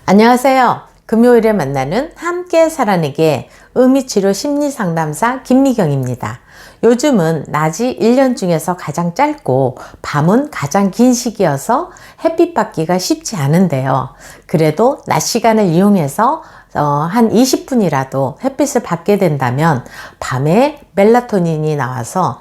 안녕하세요. 금요일에 만나는 함께 살아내기의 의미치료 심리상담사 김미경입니다. 요즘은 낮이 1년 중에서 가장 짧고 밤은 가장 긴 시기여서 햇빛 받기가 쉽지 않은데요. 그래도 낮 시간을 이용해서 한 20분이라도 햇빛을 받게 된다면 밤에 멜라토닌이 나와서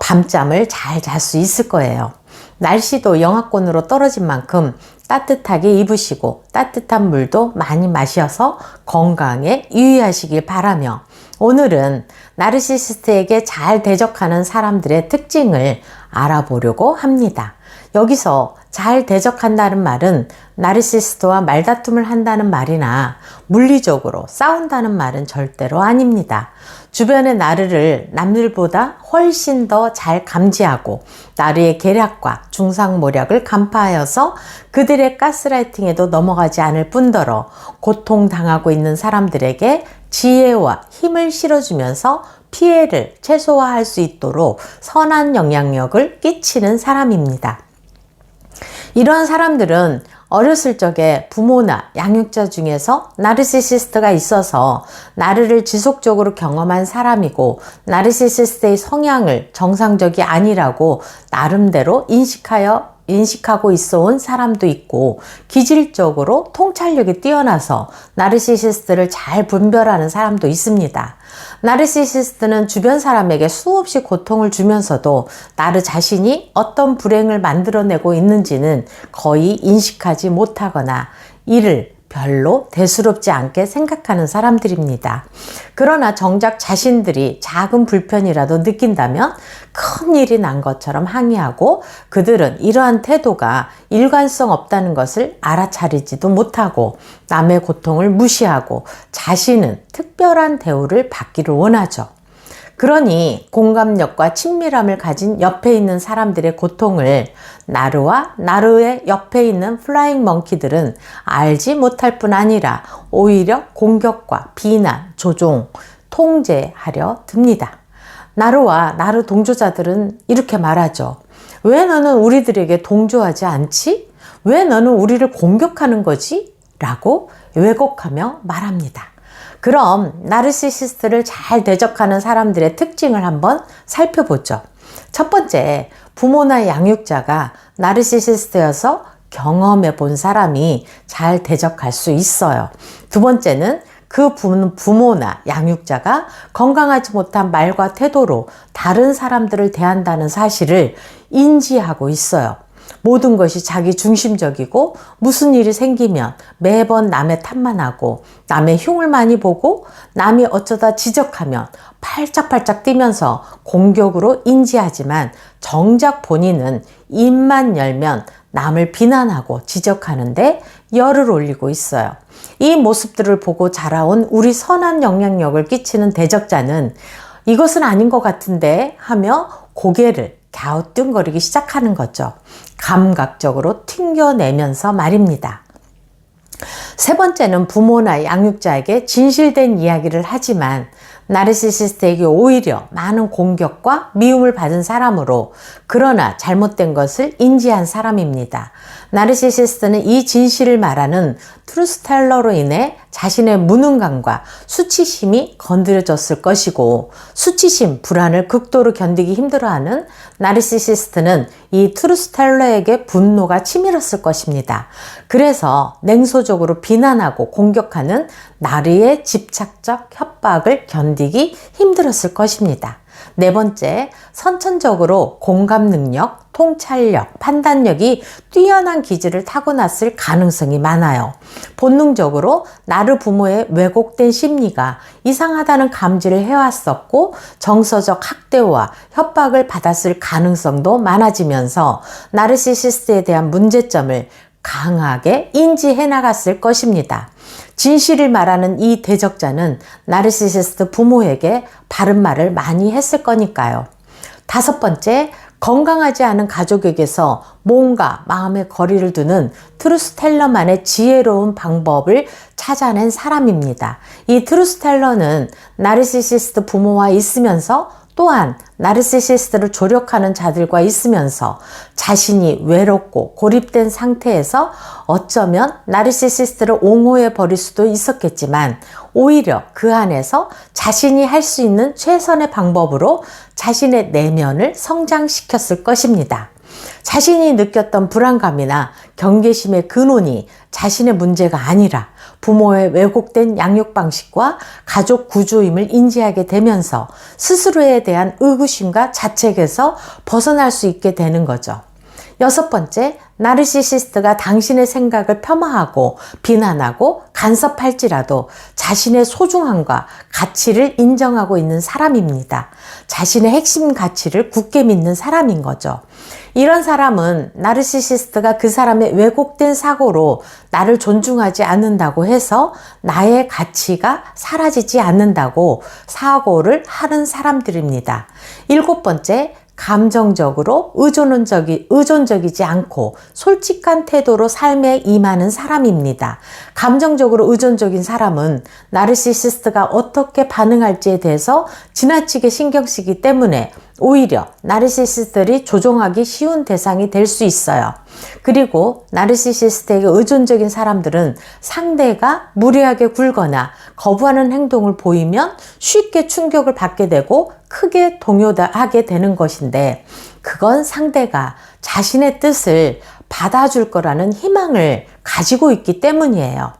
밤잠을 잘 잘 수 있을 거예요. 날씨도 영하권으로 떨어진 만큼 따뜻하게 입으시고 따뜻한 물도 많이 마셔서 건강에 유의하시길 바라며, 오늘은 나르시시스트에게 잘 대적하는 사람들의 특징을 알아보려고 합니다. 여기서 잘 대적한다는 말은 나르시시스트와 말다툼을 한다는 말이나 물리적으로 싸운다는 말은 절대로 아닙니다. 주변의 나르를 남들보다 훨씬 더 잘 감지하고 나르의 계략과 중상모략을 간파하여서 그들의 가스라이팅에도 넘어가지 않을 뿐더러 고통당하고 있는 사람들에게 지혜와 힘을 실어주면서 피해를 최소화할 수 있도록 선한 영향력을 끼치는 사람입니다. 이러한 사람들은 어렸을 적에 부모나 양육자 중에서 나르시시스트가 있어서 나르를 지속적으로 경험한 사람이고, 나르시시스트의 성향을 정상적이 아니라고 나름대로 인식하고 있어 온 사람도 있고, 기질적으로 통찰력이 뛰어나서 나르시시스트를 잘 분별하는 사람도 있습니다. 나르시시스트는 주변 사람에게 수없이 고통을 주면서도 나르 자신이 어떤 불행을 만들어내고 있는지는 거의 인식하지 못하거나 이를 별로 대수롭지 않게 생각하는 사람들입니다. 그러나 정작 자신들이 작은 불편이라도 느낀다면 큰 일이 난 것처럼 항의하고, 그들은 이러한 태도가 일관성 없다는 것을 알아차리지도 못하고 남의 고통을 무시하고 자신은 특별한 대우를 받기를 원하죠. 그러니 공감력과 친밀함을 가진 옆에 있는 사람들의 고통을 나르와 나르의 옆에 있는 플라잉 멍키들은 알지 못할 뿐 아니라 오히려 공격과 비난, 조종, 통제하려 듭니다. 나르와 나르 동조자들은 이렇게 말하죠. 왜 너는 우리들에게 동조하지 않지? 왜 너는 우리를 공격하는 거지? 라고 왜곡하며 말합니다. 그럼 나르시시스트를 잘 대적하는 사람들의 특징을 한번 살펴보죠. 첫 번째, 부모나 양육자가 나르시시스트여서 경험해 본 사람이 잘 대적할 수 있어요. 두 번째는 그 부모나 양육자가 건강하지 못한 말과 태도로 다른 사람들을 대한다는 사실을 인지하고 있어요. 모든 것이 자기 중심적이고 무슨 일이 생기면 매번 남의 탓만 하고 남의 흉을 많이 보고 남이 어쩌다 지적하면 팔짝팔짝 뛰면서 공격으로 인지하지만 정작 본인은 입만 열면 남을 비난하고 지적하는데 열을 올리고 있어요. 이 모습들을 보고 자라온 우리 선한 영향력을 끼치는 대적자는 이것은 아닌 것 같은데 하며 고개를 갸우뚱거리기 시작하는 거죠. 감각적으로 튕겨내면서 말입니다. 세 번째는 부모나 양육자에게 진실된 이야기를 하지만 나르시시스트에게 오히려 많은 공격과 미움을 받은 사람으로, 그러나 잘못된 것을 인지한 사람입니다. 나르시시스트는 이 진실을 말하는 트루스텔러로 인해 자신의 무능감과 수치심이 건드려졌을 것이고, 수치심, 불안을 극도로 견디기 힘들어하는 나르시시스트는 이 트루스텔러에게 분노가 치밀었을 것입니다. 그래서 냉소적으로 비난하고 공격하는 나르의 집착적 협박을 견디기 힘들었을 것입니다. 네 번째, 선천적으로 공감 능력, 통찰력, 판단력이 뛰어난 기질을 타고났을 가능성이 많아요. 본능적으로 나르 부모의 왜곡된 심리가 이상하다는 감지를 해왔었고 정서적 학대와 협박을 받았을 가능성도 많아지면서 나르시시스트에 대한 문제점을 강하게 인지해 나갔을 것입니다. 진실을 말하는 이 대적자는 나르시시스트 부모에게 바른 말을 많이 했을 거니까요. 다섯 번째, 건강하지 않은 가족에게서 뭔가 마음의 거리를 두는 트루스텔러만의 지혜로운 방법을 찾아낸 사람입니다. 이 트루스텔러는 나르시시스트 부모와 있으면서 또한 나르시시스트를 조력하는 자들과 있으면서 자신이 외롭고 고립된 상태에서 어쩌면 나르시시스트를 옹호해 버릴 수도 있었겠지만 오히려 그 안에서 자신이 할 수 있는 최선의 방법으로 자신의 내면을 성장시켰을 것입니다. 자신이 느꼈던 불안감이나 경계심의 근원이 자신의 문제가 아니라 부모의 왜곡된 양육 방식과 가족 구조임을 인지하게 되면서 스스로에 대한 의구심과 자책에서 벗어날 수 있게 되는 거죠. 6번째, 나르시시스트가 당신의 생각을 폄하하고 비난하고 간섭할지라도 자신의 소중함과 가치를 인정하고 있는 사람입니다. 자신의 핵심 가치를 굳게 믿는 사람인 거죠. 이런 사람은 나르시시스트가 그 사람의 왜곡된 사고로 나를 존중하지 않는다고 해서 나의 가치가 사라지지 않는다고 사고를 하는 사람들입니다. 7번째, 감정적으로 의존적이지 않고 솔직한 태도로 삶에 임하는 사람입니다. 감정적으로 의존적인 사람은 나르시시스트가 어떻게 반응할지에 대해서 지나치게 신경 쓰기 때문에 오히려 나르시시스트들이 조종하기 쉬운 대상이 될 수 있어요. 그리고 나르시시스트에게 의존적인 사람들은 상대가 무례하게 굴거나 거부하는 행동을 보이면 쉽게 충격을 받게 되고 크게 동요하게 되는 것인데 그건 상대가 자신의 뜻을 받아줄 거라는 희망을 가지고 있기 때문이에요.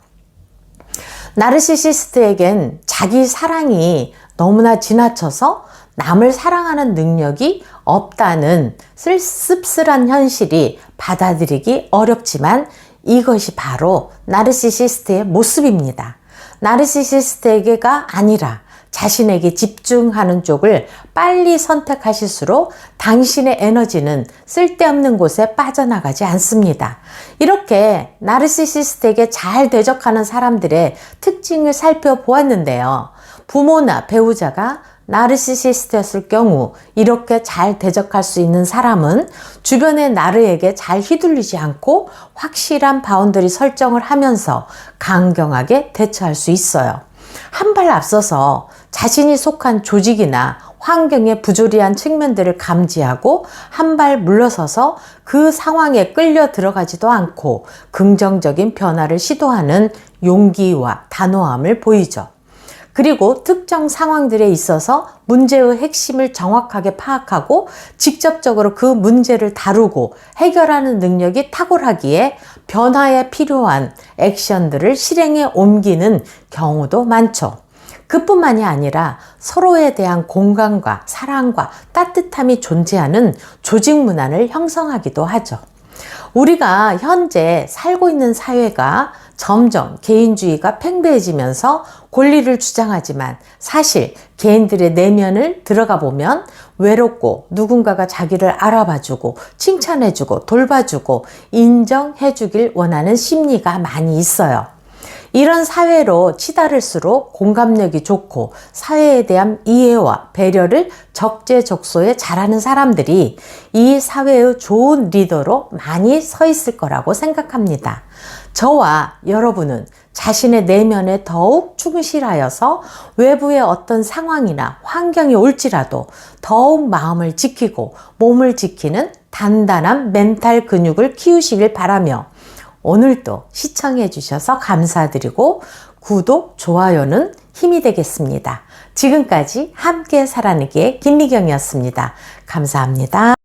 나르시시스트에겐 자기 사랑이 너무나 지나쳐서 남을 사랑하는 능력이 없다는 씁쓸한 현실이 받아들이기 어렵지만 이것이 바로 나르시시스트의 모습입니다. 나르시시스트에게가 아니라 자신에게 집중하는 쪽을 빨리 선택하실수록 당신의 에너지는 쓸데없는 곳에 빠져나가지 않습니다. 이렇게 나르시시스트에게 잘 대적하는 사람들의 특징을 살펴보았는데요. 부모나 배우자가 나르시시스트였을 경우 이렇게 잘 대적할 수 있는 사람은 주변의 나르에게 잘 휘둘리지 않고 확실한 바운더리 설정을 하면서 강경하게 대처할 수 있어요. 한 발 앞서서 자신이 속한 조직이나 환경의 부조리한 측면들을 감지하고 한 발 물러서서 그 상황에 끌려 들어가지도 않고 긍정적인 변화를 시도하는 용기와 단호함을 보이죠. 그리고 특정 상황들에 있어서 문제의 핵심을 정확하게 파악하고 직접적으로 그 문제를 다루고 해결하는 능력이 탁월하기에 변화에 필요한 액션들을 실행에 옮기는 경우도 많죠. 그뿐만이 아니라 서로에 대한 공감과 사랑과 따뜻함이 존재하는 조직 문화를 형성하기도 하죠. 우리가 현재 살고 있는 사회가 점점 개인주의가 팽배해지면서 권리를 주장하지만 사실 개인들의 내면을 들어가 보면 외롭고 누군가가 자기를 알아봐주고 칭찬해주고 돌봐주고 인정해주길 원하는 심리가 많이 있어요. 이런 사회로 치달을수록 공감력이 좋고 사회에 대한 이해와 배려를 적재적소에 잘하는 사람들이 이 사회의 좋은 리더로 많이 서 있을 거라고 생각합니다. 저와 여러분은 자신의 내면에 더욱 충실하여서 외부의 어떤 상황이나 환경이 올지라도 더욱 마음을 지키고 몸을 지키는 단단한 멘탈 근육을 키우시길 바라며 오늘도 시청해 주셔서 감사드리고 구독, 좋아요는 힘이 되겠습니다. 지금까지 함께 살아내기의 김미경이었습니다. 감사합니다.